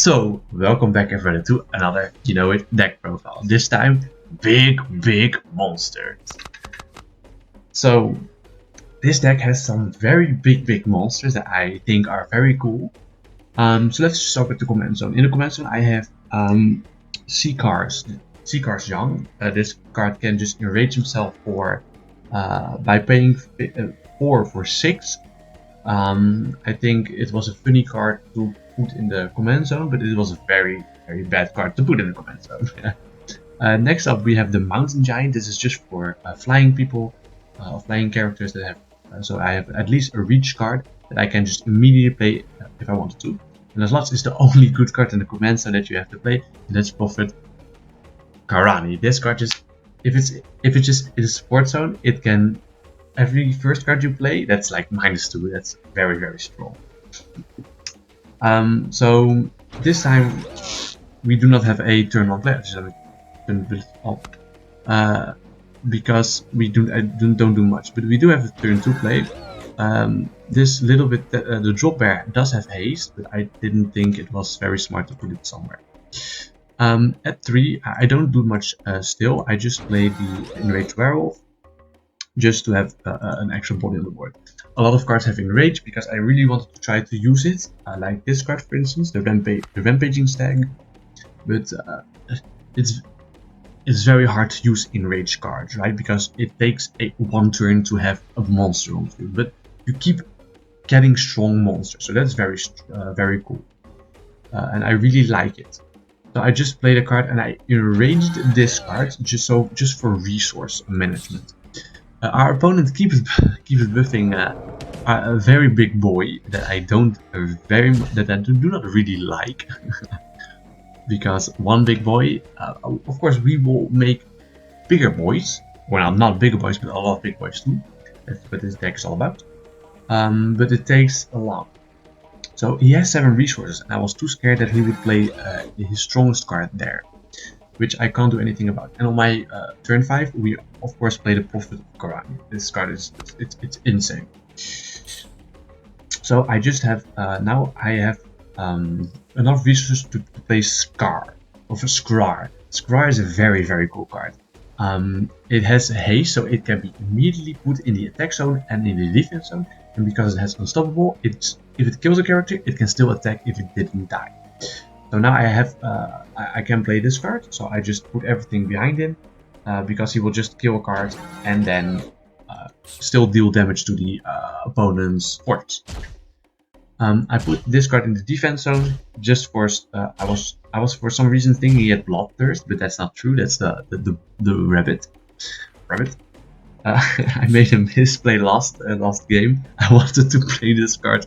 So, welcome back everybody to another, deck profile. This time, big monsters. So, this deck has some very big monsters that I think are very cool. So let's start with the command zone. In the command zone, I have Seacar's Young. This card can just enrage himself for by paying 4 for 6. I think it was a funny card to put in the command zone, but it was a very bad card to put in the command zone. Next up, we have the Mountain Giant. This is just for flying people, flying characters that have. So I have at least a reach card that I can just immediately play if I wanted to. And as lots is the only good card in the command zone that you have to play. And that's Prophet Karani. This card just, if it's just in the support zone, it can. Every first card you play, that's like -2. That's very strong. So this time we do not have a turn on play. Because we don't do much, but we do have a turn 2 play. This little bit, the drop bear does have haste, but I didn't think it was very smart to put it somewhere. At 3, I don't do much still. I just play the Enraged Werewolf, just to have an extra body on the board. A lot of cards have Enrage because I really wanted to try to use it, like this card for instance, the Rampaging Stag, but it's very hard to use Enrage cards, right? Because it takes one turn to have a monster on you, but you keep getting strong monsters, so that's very cool, and I really like it. So I just played a card and I enraged this card just for resource management. Our opponent keeps buffing a very big boy that I do not really like. Because one big boy, of course we will make bigger boys. Well, not bigger boys, but a lot of big boys too. That's what this deck is all about. But it takes a lot. So he has 7 resources, and I was too scared that he would play his strongest card there, which I can't do anything about. And on my turn 5, we of course play the Prophet of Karani. This card is it's insane. So I just have now I have enough resources to play Skrar. Skrar is a very cool card. It has haste, so it can be immediately put in the attack zone and in the defense zone. And because it has unstoppable, if it kills a character, it can still attack if it didn't die. So now I have I can play this card, so I just put everything behind him, because he will just kill a card and then still deal damage to the opponent's fortress. I put this card in the defense zone just for I was for some reason thinking he had Bloodthirst, but that's not true. That's the rabbit. I made a misplay last game. I wanted to play this card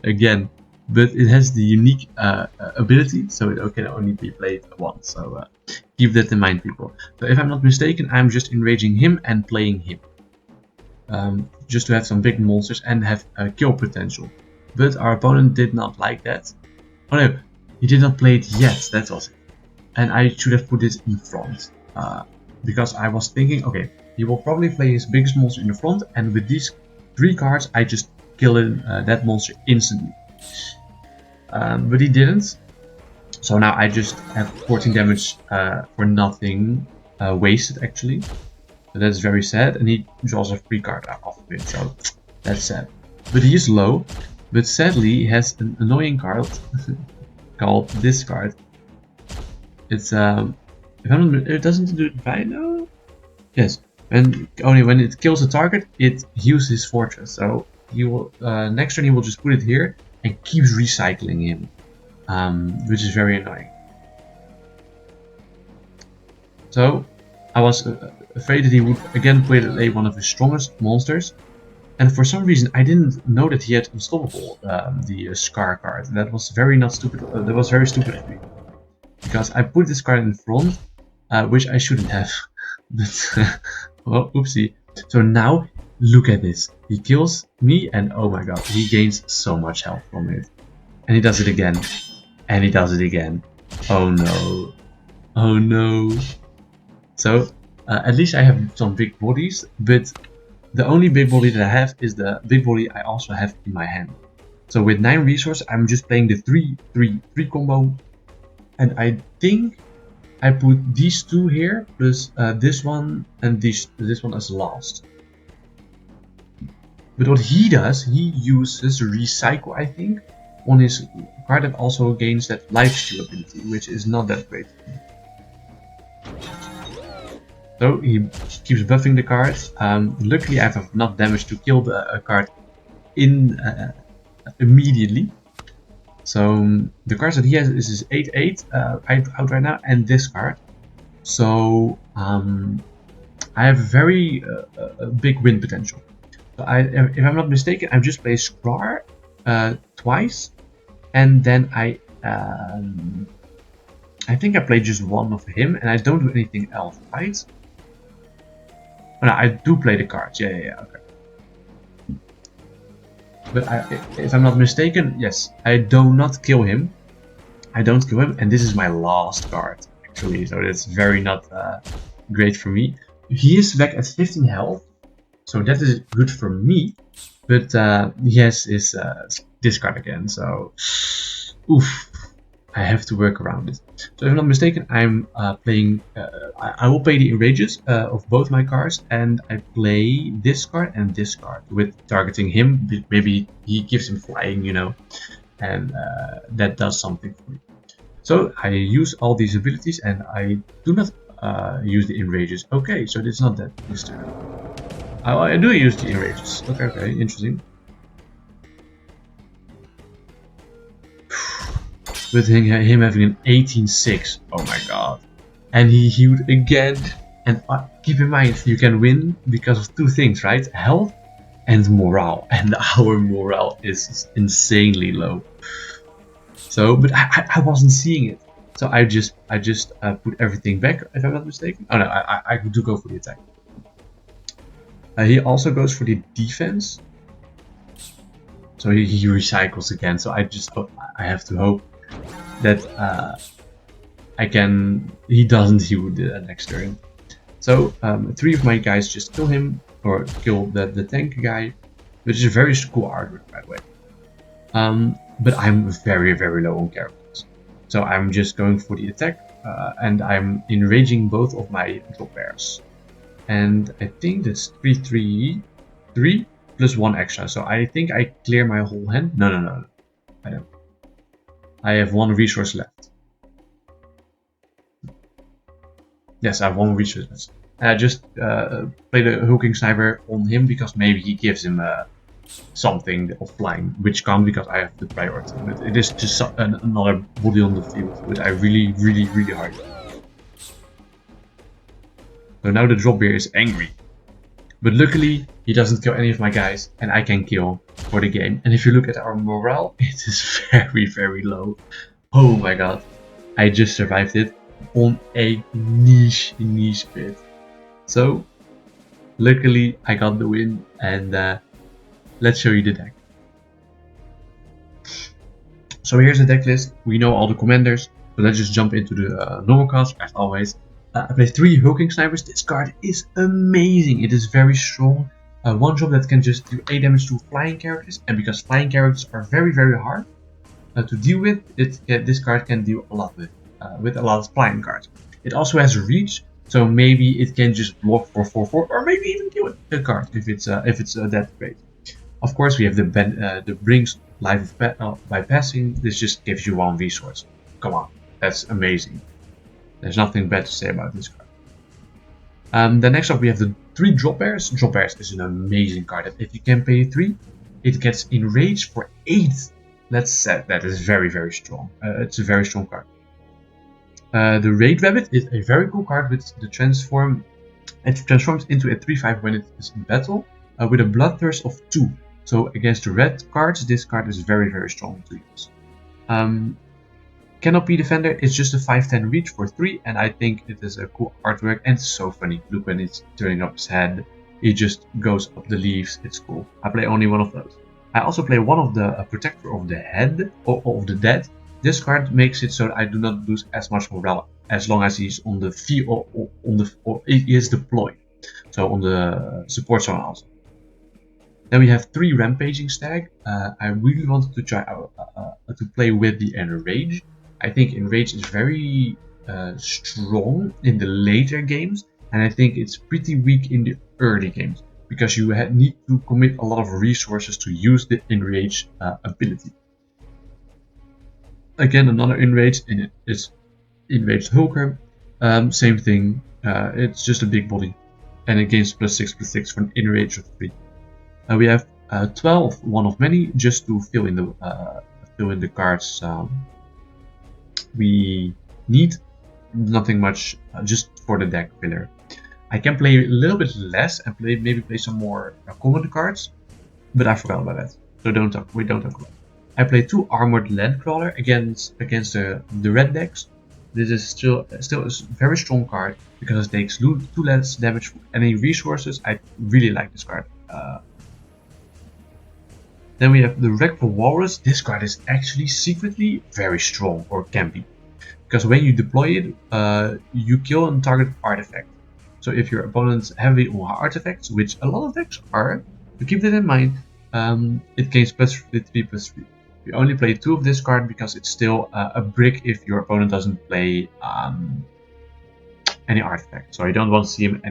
again, but it has the unique ability, so it can only be played once. So keep that in mind, people. So if I'm not mistaken, I'm just enraging him and playing him, just to have some big monsters and have kill potential. But our opponent did not like that. Oh no, he did not play it yet. That was it. And I should have put it in front, because I was thinking, okay, he will probably play his biggest monster in the front, and with these 3 cards, I just kill that monster instantly. But he didn't. So now I just have 14 damage for nothing, wasted actually. So that's very sad, and he draws a free card off of it, so that's sad. But he is low, but sadly he has an annoying card called this card. It's it doesn't do it right now. Yes, only when it kills a target, it heals his fortress. So he will next turn he will just put it here and keeps recycling him, which is very annoying. So I was afraid that he would again play one of his strongest monsters, and for some reason I didn't know that he had unstoppable, the Scar card. That was very stupid of me, because I put this card in front, which I shouldn't have. But well, oopsie. So now look at this. He kills me, and oh my god, he gains so much health from it. And he does it again. And he does it again. Oh no. Oh no. So at least I have some big bodies, but the only big body that I have is the big body I also have in my hand. So with 9 resources, I'm just playing the 3-3-3 combo And I think I put these two here plus this one and this one as last. But what he does, he uses recycle, I think, on his card that also gains that lifesteal ability, which is not that great. So he keeps buffing the card. Luckily, I have enough damage to kill the card in immediately. So the cards that he has is his 8/8 out right now, and this card. So I have very big win potential. So if I'm not mistaken, I've just played Skrar twice, and then I think I played just one of him, and I don't do anything else, right? Oh, no, I do play the cards. Yeah, okay. But if I'm not mistaken, yes, I do not kill him. I don't kill him, and this is my last card actually, so that's very not great for me. He is back at 15 health, so that is good for me. But he has his discard again, so oof, I have to work around it. So if I'm not mistaken, I'm playing. I will play the enrages of both my cards, and I play this card and this card with targeting him. Maybe he gives him flying, you know, and that does something for me. So I use all these abilities, and I do not use the enrages. Okay, so it's not that this turn. I do use the enrages. Okay, interesting. With him having an 18/6, oh my god. And he healed again. And keep in mind, you can win because of two things, right? Health and morale. And our morale is insanely low. So, but I wasn't seeing it. So I just put everything back, if I'm not mistaken. Oh no, I do go for the attack. He also goes for the defense. So he recycles again. So I have to hope that he doesn't heal the next turn. So 3 of my guys just kill him, or kill the tank guy, which is a very cool artwork, by the way. But I'm very low on characters, so I'm just going for the attack, and I'm enraging both of my drop bears. And I think that's 3/3 plus 1 extra. So I think I clear my whole hand. No, I don't. I have 1 resource left. Yes, I have 1 resource left. I just play the hooking sniper on him because maybe he gives him something offline, which can't because I have the priority. But it is just another body on the field, which I really hard. So now the drop bear is angry. But luckily, he doesn't kill any of my guys, and I can kill for the game. And if you look at our morale, it is very low. Oh my god. I just survived it on a niche bit. So, luckily, I got the win, and let's show you the deck. So here's the deck list. We know all the commanders, so let's just jump into the normal cards, as always. I play 3 hooking snipers. This card is amazing. It is very strong. One drop that can just do 8 damage to flying characters, and because flying characters are very hard to deal with, this card can deal a lot with a lot of flying cards. It also has reach, so maybe it can just block for 4/4, or maybe even kill the card if it's that great. Of course, we have the brings life by passing. This just gives you 1 resource. Come on, that's amazing. There's nothing bad to say about this card. Then next up we have the 3 drop bears. Drop bears is an amazing card. If you can pay 3, it gets enraged for 8. That is very strong. It's a very strong card. The Raid Rabbit is a very cool card with the transform. It transforms into a 3/5 when it is in battle with a Bloodthirst of 2. So against the red cards, this card is very strong to use. Cannot be Defender, it's just a 5/10 reach for 3, and I think it is a cool artwork, and it's so funny. Look when it's turning up his head, he just goes up the leaves, it's cool. I play only 1 of those. I also play 1 of the Protector of the Head, or of the Dead. This card makes it so that I do not lose as much morale as long as he's on the field, or he is deployed. So on the support zone also. Then we have 3 Rampaging Stag. I really wanted to try to play with the Enrage. I think Enrage is very strong in the later games, and I think it's pretty weak in the early games because you need to commit a lot of resources to use the Enrage ability. Again, another Enrage in it is Enraged Hulker. Same thing. It's just a big body, and it gains +6/+6 for an Enrage of 3. We have 12, one of many, just to fill in the cards we need. Nothing much, just for the deck filler. I can play a little bit less and maybe play some more common cards, but I forgot about that. So we don't talk about it. I play 2 Armored Landcrawler against the red decks. This is still a very strong card because it takes 2 less damage for any resources. I really like this card. Then we have the Wreck for Walrus. This card is actually secretly very strong, or can be. Because when you deploy it, you kill a target artifact. So if your opponent's heavy on artifacts, which a lot of decks are, to keep that in mind, it gains +3/+3. You only play 2 of this card because it's still a brick if your opponent doesn't play any artifact. So you don't want to see him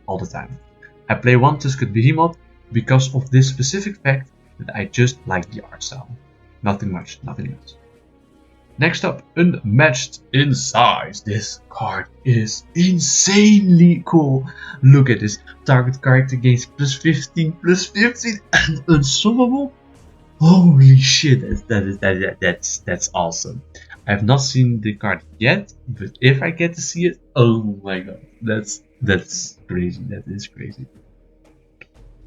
all the time. I play 1 Tusked Behemoth because of this specific fact that I just like the art style. Nothing much, nothing else. Next up, Unmatched in Size. This card is insanely cool. Look at this. Target character gains +15/+15 and unstoppable. Holy shit, that's awesome. I have not seen the card yet, but if I get to see it, oh my god, that's crazy. That is crazy.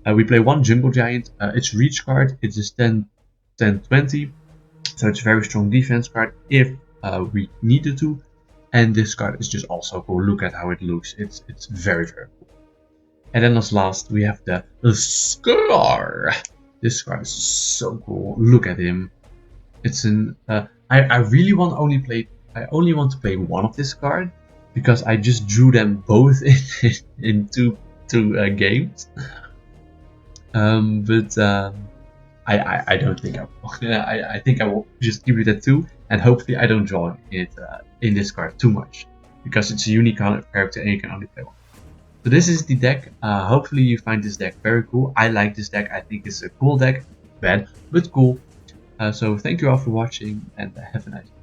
We play 1 Jungle Giant. It's reach card. It's a 10/20. So it's a very strong defense card if we needed to. And this card is just also cool. Look at how it looks. It's very, very cool. And then as last, we have the Scar. This card is so cool. Look at him. It's an I really only want to play 1 of this card because I just drew them both in two games. I don't think I will. I think I will just give it a 2, and hopefully I don't draw it in this card too much, because it's a unique character and you can only play 1. So this is the deck. Hopefully you find this deck very cool. I like this deck. I think it's a cool deck. Bad, but cool. So thank you all for watching, and have a nice day.